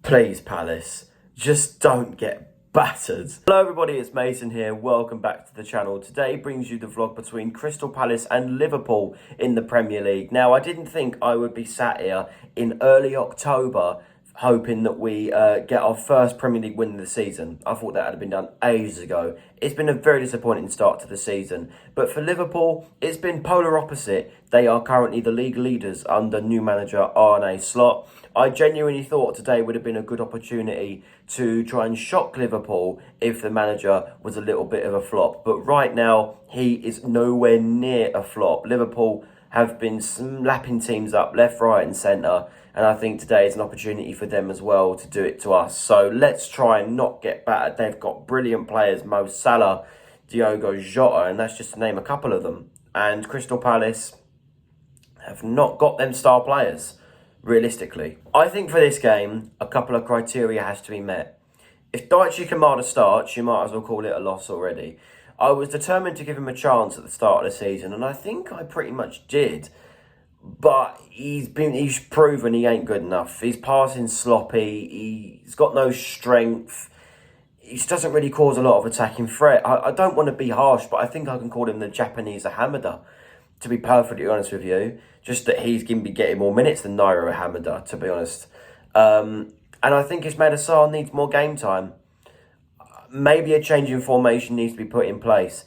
Please, Palace, just don't get battered. Hello everybody, it's Mason here. Welcome back to the channel. Today brings you the vlog between Crystal Palace and Liverpool in the Premier League. Now, I didn't think I would be sat here in early October hoping that we get our first Premier League win of the season. I thought that had been done ages ago. It's been a very disappointing start to the season. But for Liverpool, it's been polar opposite. They are currently the league leaders under new manager Arne Slot. I genuinely thought today would have been a good opportunity to try and shock Liverpool if the manager was a little bit of a flop. But right now, he is nowhere near a flop. Liverpool have been slapping teams up left, right and centre. And I think today is an opportunity for them as well to do it to us. So let's try and not get battered. They've got brilliant players, Mo Salah, Diogo Jota, and that's just to name a couple of them. And Crystal Palace have not got them star players, realistically. I think for this game, a couple of criteria has to be met. If Daichi Kamada starts, you might as well call it a loss already. I was determined to give him a chance at the start of the season, and I think I pretty much did. But he's proven he ain't good enough. He's passing sloppy. He's got no strength. He just doesn't really cause a lot of attacking threat. I don't want to be harsh, but I think I can call him the Japanese Hamada, to be perfectly honest with you. Just that he's going to be getting more minutes than Nairo Hamada, to be honest. And I think Ismaila Sarr needs more game time. Maybe a change in formation needs to be put in place.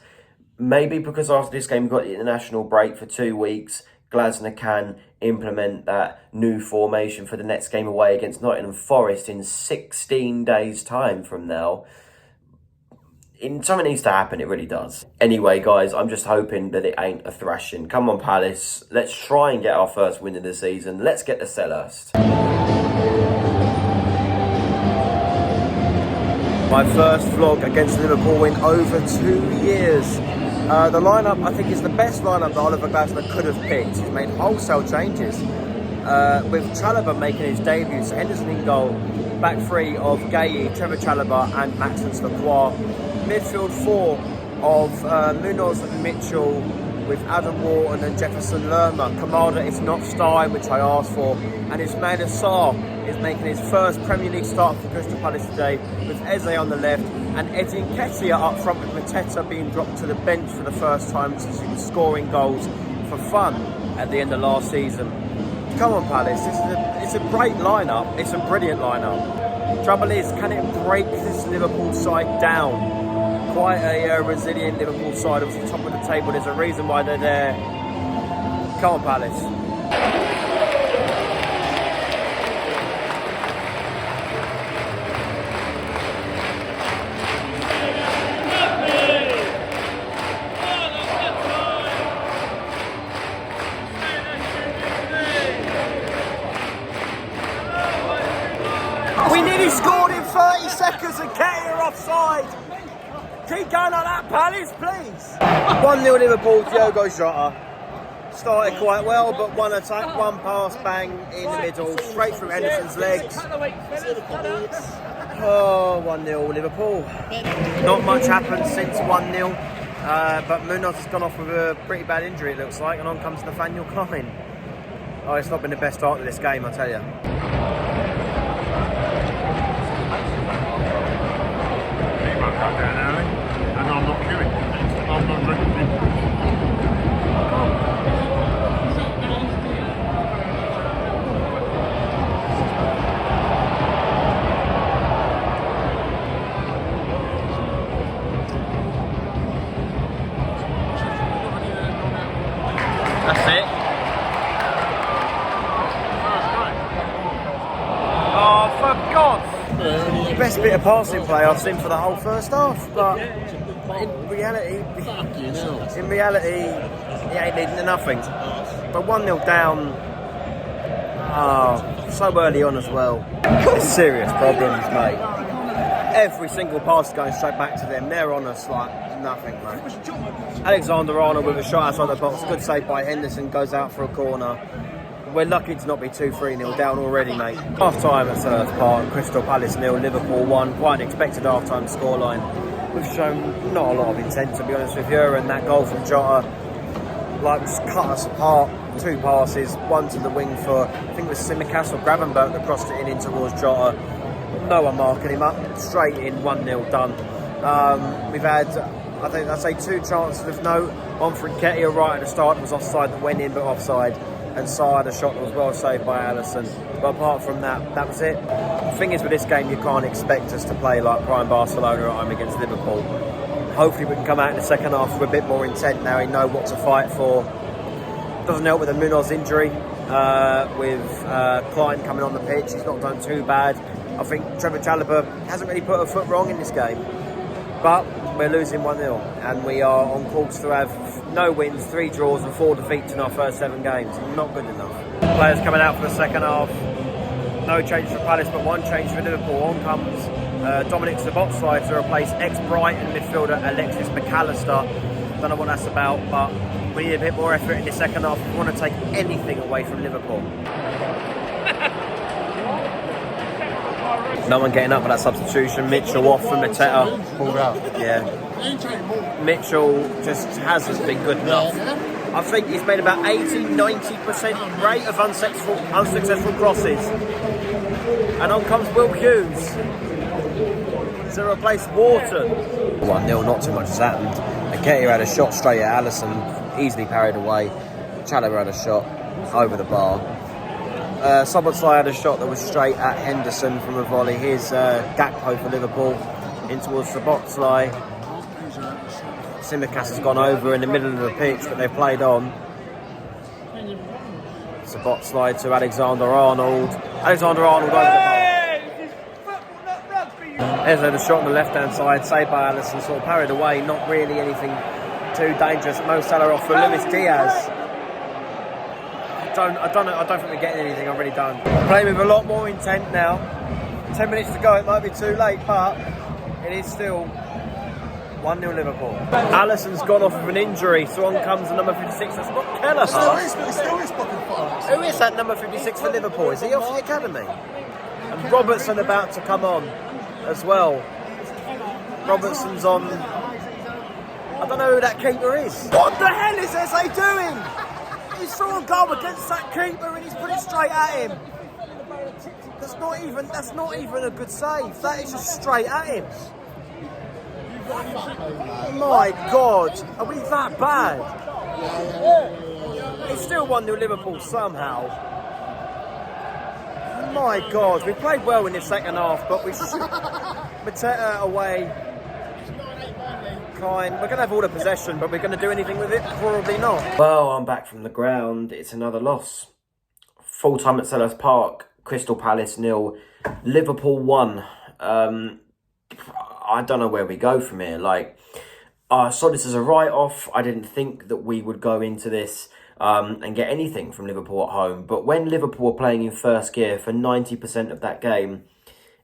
Maybe because after this game we've got the international break for 2 weeks, Glasner can implement that new formation for the next game away against Nottingham Forest in 16 days' time from now. Something needs to happen, it really does. Anyway, guys, I'm just hoping that it ain't a thrashing. Come on, Palace. Let's try and get our first win of the season. Let's get the Selhurst. My first vlog against Liverpool in over 2 years. The lineup, I think, is the best lineup that Oliver Glasner could have picked. He's made wholesale changes, with Chalobah making his debut. So Henderson in goal, back three of Gueye, Trevor Chalobah and Maxence Lacroix. Midfield four of Munoz and Mitchell with Adam Wharton and Jefferson Lerma. Kamada is not starting, which I asked for. And Ismaila Sarr is making his first Premier League start for Crystal Palace today, with Eze on the left and Edin Nketiah up front, with Mateta being dropped to the bench for the first time since he was scoring goals for fun at the end of last season. Come on, Palace, it's a great lineup. It's a brilliant lineup. Trouble is, can it break this Liverpool side down? Quite a resilient Liverpool side, obviously top of the table. There's a reason why they're there. Come on, Palace. We nearly scored in 30 seconds and Nketiah offside. Keep going like that, Palace, please. 1-0 Liverpool, Diogo Jota. Started quite well, but one attack, one pass, bang in the middle, straight through Henderson's legs. Oh, 1-0 Liverpool. Not much happened since 1-0, but Munoz has gone off with a pretty bad injury, it looks like, and on comes Nathaniel Klein. Oh, it's not been the best start to this game, I tell you. And I'm not queuing. I'm not drinking. That's it. Oh, for God's best bit of passing play I've seen for the whole first half, but in reality, he ain't leading to nothing. But 1-0 down, so early on as well. Serious problems, mate. Every single pass is going straight back to them. They're on us like nothing, mate. Alexander Arnold with a shot outside the box. Good save by Henderson, goes out for a corner. We're lucky to not be 2-3-0 down already, mate. Half time at Selhurst Park, Crystal Palace 0, Liverpool 1. Quite an expected half time scoreline. We've shown not a lot of intent, to be honest with you, and that goal from Jota, like, just cut us apart. 2 passes, one to the wing for, I think it was Simicast or Gravenberg that crossed it in towards Jota. No one marking him up. Straight in, 1-0 done. We've had, I think I'd say 2 chances of note. One for Nketiah right at the start was offside that went in but offside. And Sarr had a shot that was well saved by Alisson. But apart from that, that was it. The thing is with this game, you can't expect us to play like prime Barcelona at home against Liverpool. Hopefully we can come out in the second half with a bit more intent now. We know what to fight for. Doesn't help with the Munoz injury. With Klein coming on the pitch, he's not done too bad. I think Trevor Chalobah hasn't really put a foot wrong in this game. But we're losing 1-0 and we are on course to have no wins, 3 draws and 4 defeats in our first 7 games. Not good enough. Players coming out for the second half. No change for Palace, but 1 change for Liverpool. On comes Dominic Szoboszlai to replace ex-Brighton midfielder Alexis McAllister. Don't know what that's about, but we need a bit more effort in the second half. We want to take anything away from Liverpool. No one getting up for that substitution. Mitchell off for Mateta. Pulled out. Yeah. Mitchell just hasn't been good enough. I think he's made about 80-90% rate of unsuccessful crosses. And on comes Will Hughes to replace Wharton. 1-0, not too much has happened. Nketiah had a shot straight at Alisson, easily parried away. Chalobah had a shot over the bar. Szoboszlai had a shot that was straight at Henderson from a volley. Here's Gakpo for Liverpool in towards Szoboszlai. Tsimikas has gone over in the middle of the pitch, but they've played on. Szoboszlai to Alexander-Arnold. Alexander-Arnold over the bar. There's a shot on the left-hand side, saved by Alisson, sort of parried away. Not really anything too dangerous. Mo Salah off for Luis Diaz. I don't think we're getting anything. I really don't. Playing with a lot more intent now. 10 minutes to go. It might be too late, but it is still 1-0 Liverpool. Alisson's gone off with an injury, so on comes the number 56. That's not Kelleher. Who is that number 56 for Liverpool? Is he off the academy? And Robertson about to come on as well. Robertson's on. I don't know who that keeper is. What the hell is Eze doing? He saw a goal against that keeper and he's put it straight at him. That's not even a good save. That is just straight at him. My God, are we that bad? It's still 1-0 Liverpool somehow. My God, we played well in the second half, but we Mateta away. Klein, we're going to have all the possession, but we're going to do anything with it? Probably not. Well, I'm back from the ground. It's another loss. Full time at Selhurst Park. Crystal Palace 0, Liverpool 1. I don't know where we go from here. Like, I saw this as a write-off. I didn't think that we would go into this and get anything from Liverpool at home. But when Liverpool were playing in first gear for 90% of that game,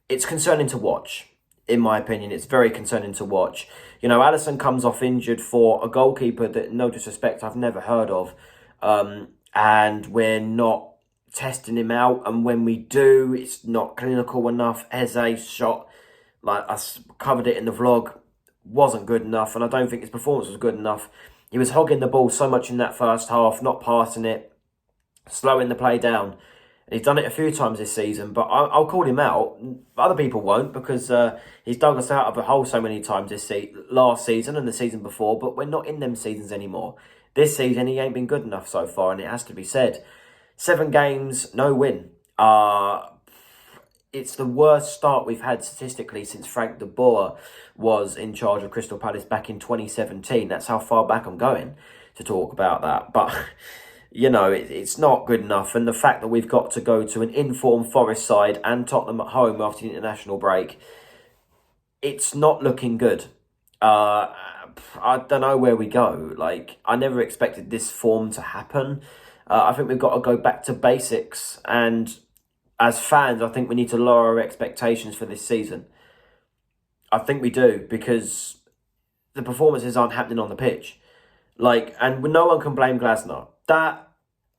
it's concerning to watch. In my opinion, it's very concerning to watch. You know, Alisson comes off injured for a goalkeeper that, no disrespect, I've never heard of. And we're not testing him out. And when we do, it's not clinical enough. Eze's shot, like I covered it in the vlog, wasn't good enough. And I don't think his performance was good enough. He was hogging the ball so much in that first half, not passing it, slowing the play down. And he's done it a few times this season, but I'll call him out. Other people won't, because he's dug us out of a hole so many times last season and the season before, but we're not in them seasons anymore. This season, he ain't been good enough so far, and it has to be said. 7 games, no win. It's the worst start we've had statistically since Frank de Boer was in charge of Crystal Palace back in 2017. That's how far back I'm going to talk about that. But, you know, it's not good enough. And the fact that we've got to go to an informed Forest side and Tottenham at home after the international break, it's not looking good. I don't know where we go. Like, I never expected this form to happen. I think we've got to go back to basics. And as fans, I think we need to lower our expectations for this season. I think we do, because the performances aren't happening on the pitch. Like, and no one can blame Glasner. That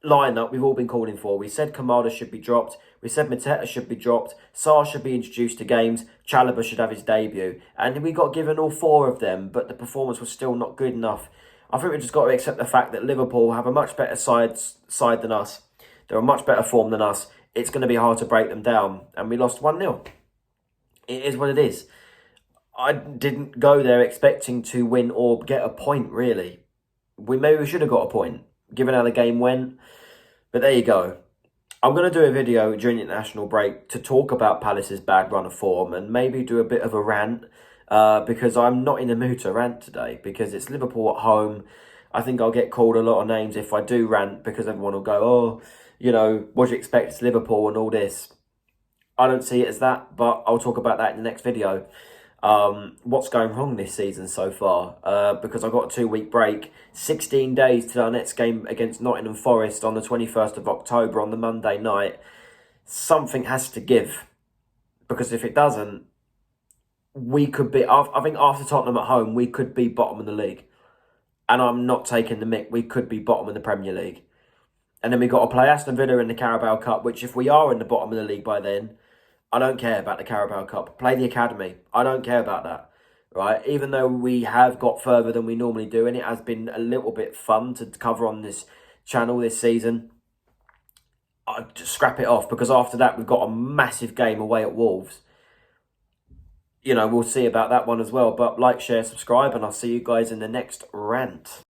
lineup we've all been calling for. We said Kamada should be dropped. We said Mateta should be dropped. Sarr should be introduced to games. Chalobah should have his debut. And we got given all 4 of them, but the performance was still not good enough. I think we've just got to accept the fact that Liverpool have a much better side than us. They're a much better form than us. It's going to be hard to break them down. And we lost 1-0. It is what it is. I didn't go there expecting to win or get a point, really. Maybe we should have got a point, given how the game went. But there you go. I'm going to do a video during the international break to talk about Palace's bad run of form and maybe do a bit of a rant because I'm not in the mood to rant today because it's Liverpool at home. I think I'll get called a lot of names if I do rant because everyone will go, oh, you know, what do you expect? It's Liverpool and all this. I don't see it as that, but I'll talk about that in the next video. What's going wrong this season so far, because I got a 2-week break, 16 days to our next game against Nottingham Forest on the 21st of October on the Monday night. Something has to give, because if it doesn't, we could be, I think after Tottenham at home, we could be bottom of the league. And I'm not taking the mick, we could be bottom of the Premier League. And then we got to play Aston Villa in the Carabao Cup, which if we are in the bottom of the league by then, I don't care about the Carabao Cup. Play the Academy. I don't care about that, right? Even though we have got further than we normally do, and it has been a little bit fun to cover on this channel this season, I just scrap it off because after that we've got a massive game away at Wolves. You know, we'll see about that one as well. But like, share, subscribe, and I'll see you guys in the next rant.